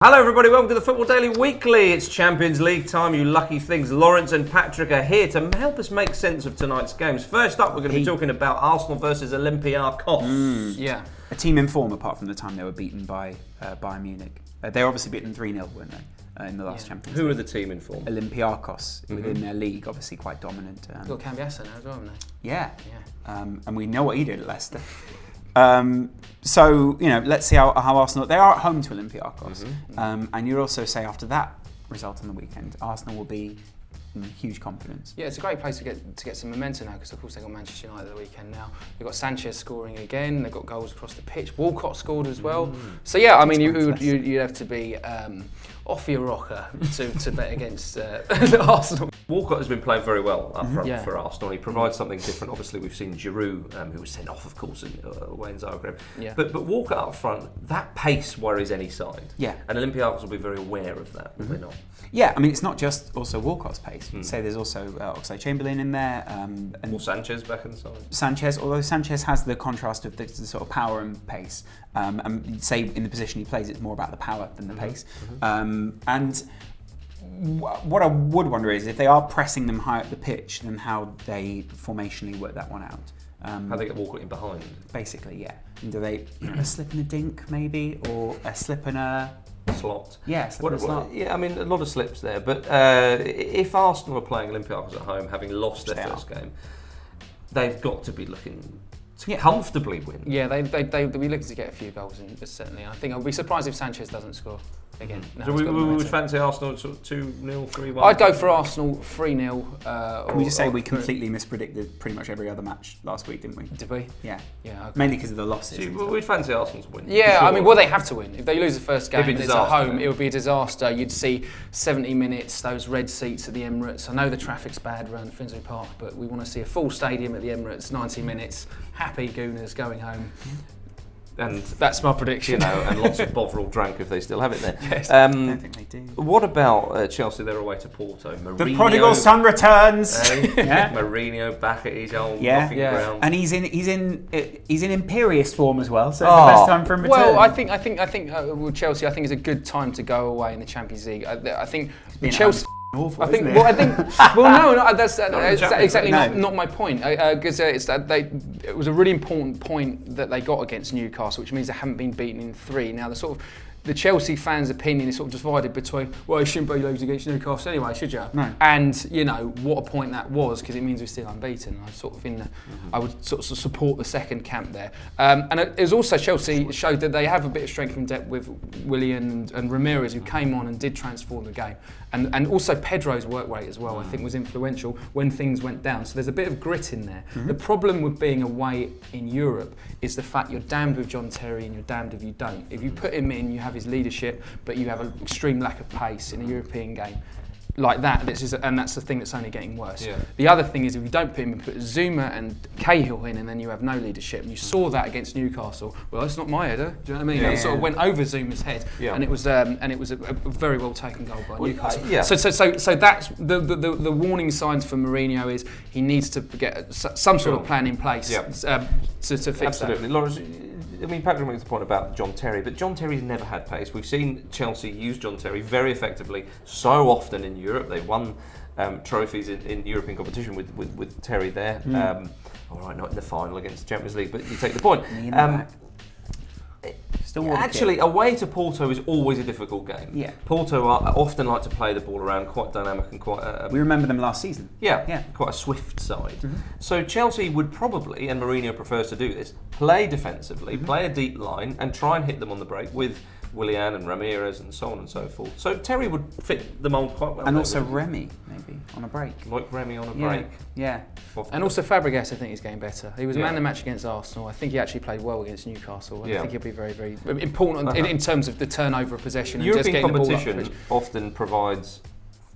Hello everybody, welcome to the Football Daily Weekly. It's Champions League time, you lucky things. Lawrence and Patrick are here to help us make sense of tonight's games. First up, we're going to be talking about Arsenal versus Olympiacos. Yeah. A team in form apart from the time they were beaten by Bayern Munich. They were obviously beaten 3-0, weren't they, in the last Champions League. Who are the team in form? Olympiacos, within their league, obviously quite dominant. You've got Cambiasso now as well, haven't they? Yeah. And we know what he did at Leicester. So, let's see how Arsenal... They are at home to Olympiacos. And you'd also say after that result on the weekend, Arsenal will be in huge confidence. Yeah, it's a great place to get some momentum now because, of course, they've got Manchester United at the weekend now. They've got Sanchez scoring again. They've got goals across the pitch. Walcott scored as well. So, yeah, I mean, you'd have to be off your rocker to bet against Arsenal. Walcott has been playing very well up front for Arsenal. He provides something different. Obviously, we've seen Giroud, who was sent off, of course, away in Zagreb. Yeah. But Walcott up front, that pace worries any side. Yeah. And Olympiacos will be very aware of that, will they not? Yeah, I mean, it's not just also Walcott's pace. Say there's also Oxlade-Chamberlain in there. And Sanchez back in the side. Sanchez, although Sanchez has the contrast of the sort of power and pace. And say in the position he plays, it's more about the power than the pace. And what I would wonder is if they are pressing them high up the pitch, then how they formationally work that one out. How they get Walcott in behind. Basically, yeah. And do they a slip and a dink maybe, or a slip and a slot? Yeah, slip and a slot. Yeah, I mean a lot of slips there. But if Arsenal are playing Olympiacos at home, having lost their first game, they've got to be looking to comfortably win. Yeah, they'll be looking to get a few goals in, certainly. I think I'll be surprised if Sanchez doesn't score again. So we would fancy Arsenal sort of 2-0, 3-1? I'd go for Arsenal 3-0. Can we just say we completely mispredicted pretty much every other match last week, didn't we? Did we? Yeah. Yeah. Okay. Mainly because of the losses. So we'd fancy Arsenal to win. Yeah, I mean, they have to win. If they lose the first game, it's at home, yeah. it would be a disaster. You'd see 70 minutes, those red seats at the Emirates. I know the traffic's bad around Finsbury Park, but we want to see a full stadium at the Emirates, 90 minutes, happy Gooners going home. And that's my prediction. And lots of Bovril drank if they still have it there. Yes. I don't think they do. What about Chelsea? They're away to Porto. Mourinho, the prodigal son returns. Mourinho back at his old knocking ground. And he's in imperious form as well. So it's the best time for him to return. Well, I think with Chelsea, I think it's a good time to go away in the Champions League. I think Chelsea. Awful, I think. isn't it? Well, I think. Well, no, that's exactly not my point. Because it was a really important point that they got against Newcastle, which means they haven't been beaten in 3. Now the Chelsea fans' opinion is sort of divided between, well, you shouldn't be losing against Newcastle anyway, should you? No. And what a point that was, because it means we're still unbeaten. I would sort of support the second camp there. And it was also Chelsea showed that they have a bit of strength in depth with Willian and Ramirez, who came on and did transform the game. And also Pedro's work rate as well, I think, was influential when things went down. So there's a bit of grit in there. The problem with being away in Europe is the fact you're damned with John Terry and you're damned if you don't. If you put him in, you have his leadership, but you have an extreme lack of pace in a European game. Like that, and that's the thing that's only getting worse. Yeah. The other thing is if you don't put him in, put Zuma and Cahill in, and then you have no leadership. And you saw that against Newcastle. Well, that's not my header. Do you know what I mean? It sort of went over Zuma's head, and it was a very well taken goal by Newcastle. So that's the warning signs for Mourinho is he needs to get some sort of plan in place to fix that. Absolutely, Lawrence. I mean, Patrick makes the point about John Terry, but John Terry's never had pace. We've seen Chelsea use John Terry very effectively so often in Europe. They've won trophies in European competition with Terry there. All right, not in the final against the Champions League, but you take the point. Actually, away to Porto is always a difficult game. Yeah. Porto often like to play the ball around, quite dynamic and quite... we remember them last season. Yeah, quite a swift side. So Chelsea would probably, and Mourinho prefers to do this, play defensively, play a deep line and try and hit them on the break with Willian and Ramirez and so on and so forth. So Terry would fit the mould quite well. And also Remy, maybe, on a break. Like Remy on a break. Yeah. And also Fabregas, I think he's getting better. He was man of the match against Arsenal. I think he actually played well against Newcastle. I think he'll be very, very important in terms of the turnover of possession. European and just getting competition the ball up often provides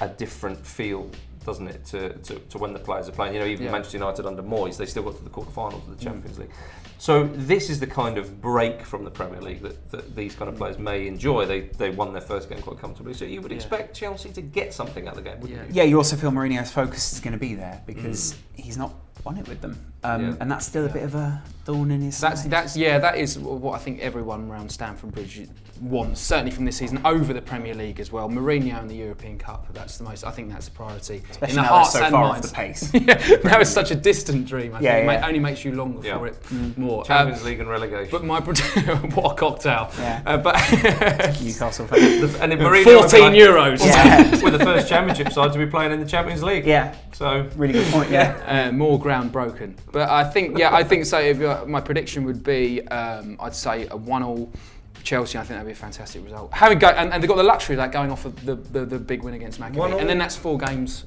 a different feel, doesn't it, to when the players are playing. Even Manchester United under Moyes, they still got to the quarterfinals of the Champions League. So this is the kind of break from the Premier League that these kind of players may enjoy. They won their first game quite comfortably. So you would expect Chelsea to get something out of the game, wouldn't you? Yeah, you also feel Mourinho's focus is going to be there because he's not won it with them, and that's still a bit of a thorn in his side. That is what I think everyone around Stamford Bridge wants, certainly from this season, over the Premier League as well. Mourinho and the European Cup, I think that's the priority. Especially in the now hearts they're so and far minds. off the pace. Now it's such a distant dream. I think it only makes you longer for it more. Champions League and relegation. But what a cocktail! Yeah. But Newcastle fans. And in Mourinho 14 euros. Yeah. with the first Championship side to be playing in the Champions League. Yeah. So really good point. Yeah. More ground broken. But I think so. If my prediction would be, I'd say a 1-1 Chelsea. I think that'd be a fantastic result. And they've got the luxury of that going off of the big win against Maccabi, and then that's 4 games.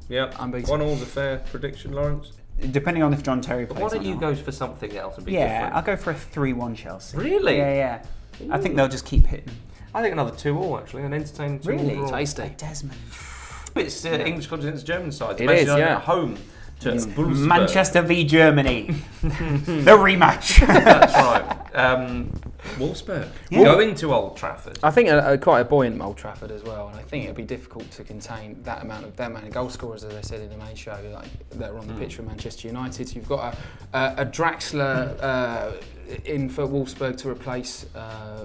Yeah, unbeaten. 1-1's a fair prediction, Lawrence. Depending on if John Terry plays. Why don't or you not. go for something else and be different? I'll go for a 3-1 Chelsea. Really? Yeah. I think they'll just keep hitting. I think another 2-2 actually, an entertaining 2-2. Really? Tasty. Desmond. But it's English clubs against German sides. It is, at home to Wolfsburg. Manchester v Germany. The rematch. That's right. Wolfsburg. Yeah. Going to Old Trafford. I think quite a buoyant Old Trafford as well, and I think it'd be difficult to contain that amount of goal scorers, as I said in the main show, that are on the pitch for Manchester United. You've got a Draxler in for Wolfsburg to replace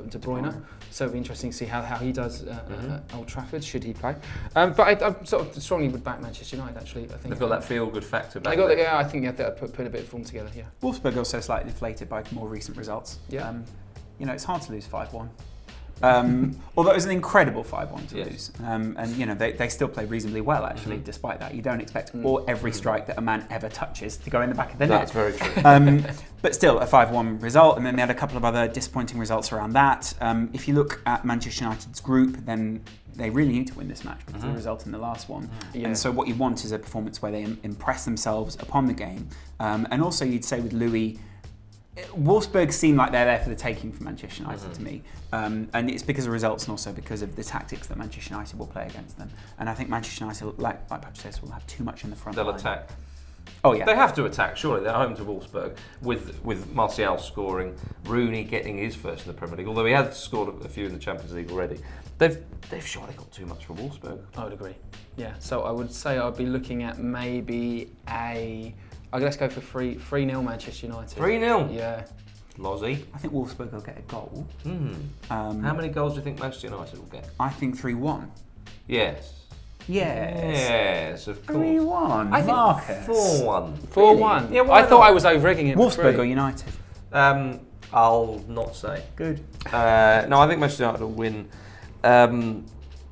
De Bruyne. So it'll be interesting to see how he does at Old Trafford, should he play. But I sort of strongly would back Manchester United, actually. I think They've got that feel-good factor back there. I think you have to put a bit of form together, yeah. Wolfsburg also slightly deflated by more recent results. Yeah. It's hard to lose 5-1. Although it was an incredible 5-1 to lose. And they still play reasonably well, actually, despite that. You don't expect every strike that a man ever touches to go in the back of the net. That's very true. But still, a 5-1 result, and then they had a couple of other disappointing results around that. If you look at Manchester United's group, then they really need to win this match because of the result in the last one. Yeah. And so what you want is a performance where they impress themselves upon the game. And also you'd say with Louis, Wolfsburg seem like they're there for the taking for Manchester United to me. And it's because of results and also because of the tactics that Manchester United will play against them. And I think Manchester United, like Patrick says, will have too much in the front line. They'll attack. Oh yeah. They have to attack, surely. They're home to Wolfsburg with Martial scoring, Rooney getting his first in the Premier League, although he had scored a few in the Champions League already. They've surely got too much for Wolfsburg. I would agree. Yeah. So I would say I'd be looking at maybe let's go for 3-0 Manchester United. 3-0? Yeah. Lozzie. I think Wolfsburg will get a goal. How many goals do you think Manchester United will get? I think 3-1. Yes. Yes. Of course. 3-1. I think Marcus. 4-1. 4-1. Yeah, I thought I was over-egging it. Wolfsburg or United? I'll not say. Good. No, I think Manchester United will win.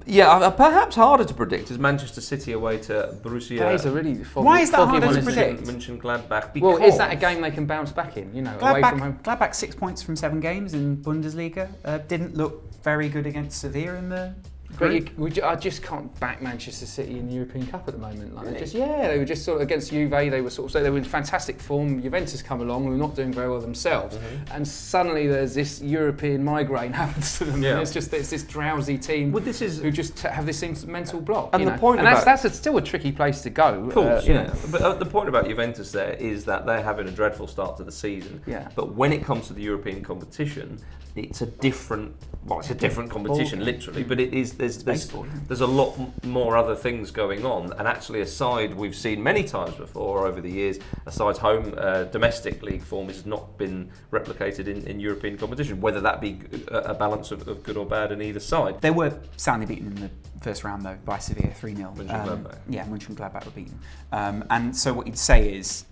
Perhaps harder to predict is Manchester City away to Borussia. That is a really foggy. Why is that foggy harder one, to isn't predict? Mönchengladbach. Well, is that a game they can bounce back in? Away from home. Gladbach 6 points from 7 games in Bundesliga. Didn't look very good against Sevilla in the group. I just can't back Manchester City in the European Cup at the moment. Really? They were just sort of against Juve. They were in fantastic form. Juventus come along, who are not doing very well themselves, and suddenly there's this European migraine happens to them. Yeah. And it's this drowsy team who just have this mental block. And that's still a tricky place to go. Of course, But the point about Juventus there is that they're having a dreadful start to the season. Yeah. But when it comes to the European competition, it's a different competition, literally. But it is there's a lot more other things going on. And actually, a side we've seen many times before over the years, a side's home domestic league form has not been replicated in European competition. Whether that be a balance of good or bad in either side. They were soundly beaten in the first round though by Sevilla 3-0. Mönchengladbach. Mönchengladbach were beaten. And so what you'd say is,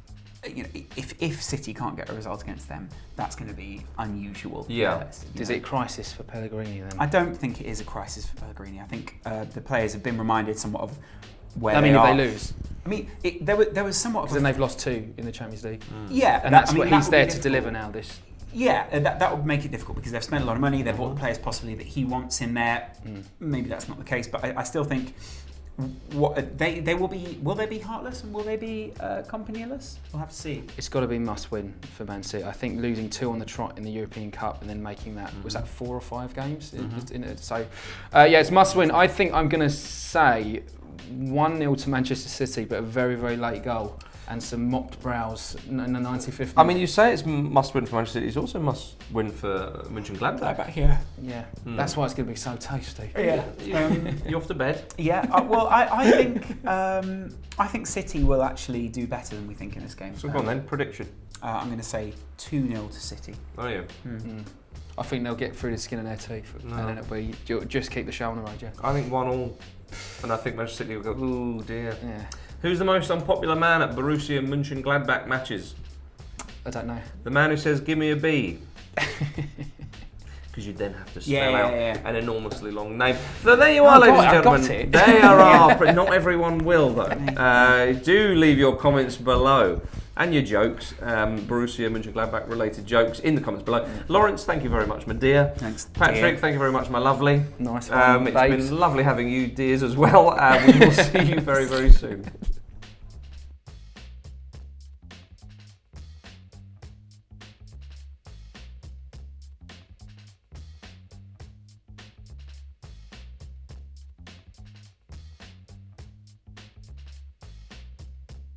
if City can't get a result against them, that's going to be unusual. Yeah. Is it a crisis for Pellegrini then? I don't think it is a crisis for Pellegrini. I think the players have been reminded somewhat of where they are. If they lose. I mean, there was somewhat of. Then they've lost 2 in the Champions League. Yeah, and that's what he's there to deliver now. Yeah, that would make it difficult because they've spent a lot of money. They've bought the players possibly that he wants in there. Maybe that's not the case, but I still think. They will be. Will they be heartless and will they be companyless? We'll have to see. It's got to be must win for Man City. I think losing 2 on the trot in the European Cup and then making that was that 4 or 5 games in it. So it's must win. I think I'm going to say 1-0 to Manchester City, but a very very late goal. and some mopped brows in the 95th minute. I mean, you say it's must win for Manchester City. It's also must win for Mönchengladbach. Yeah. That's why it's going to be so tasty. Yeah. You off to bed? Yeah. Well, I think City will actually do better than we think in this game. So go on then, prediction. I'm going to say 2-0 to City. Oh yeah. I think they'll get through the skin of their teeth, and then it'll just keep the show on the road. Yeah. I think 1-1, and I think Manchester City will go. Oh dear. Yeah. Who's the most unpopular man at Borussia Mönchengladbach matches? I don't know. The man who says, "Give me a B." Because you then have to spell out an enormously long name. So there you are, ladies and gentlemen. Got it. There are. Not everyone will, though. Do leave your comments below. And your jokes, Borussia Mönchengladbach related jokes in the comments below. Lawrence, thank you very much, my dear. Thanks. Patrick, thank you very much, my lovely. Nice one, It's been lovely having you, dears, as well. We will see you very, very soon.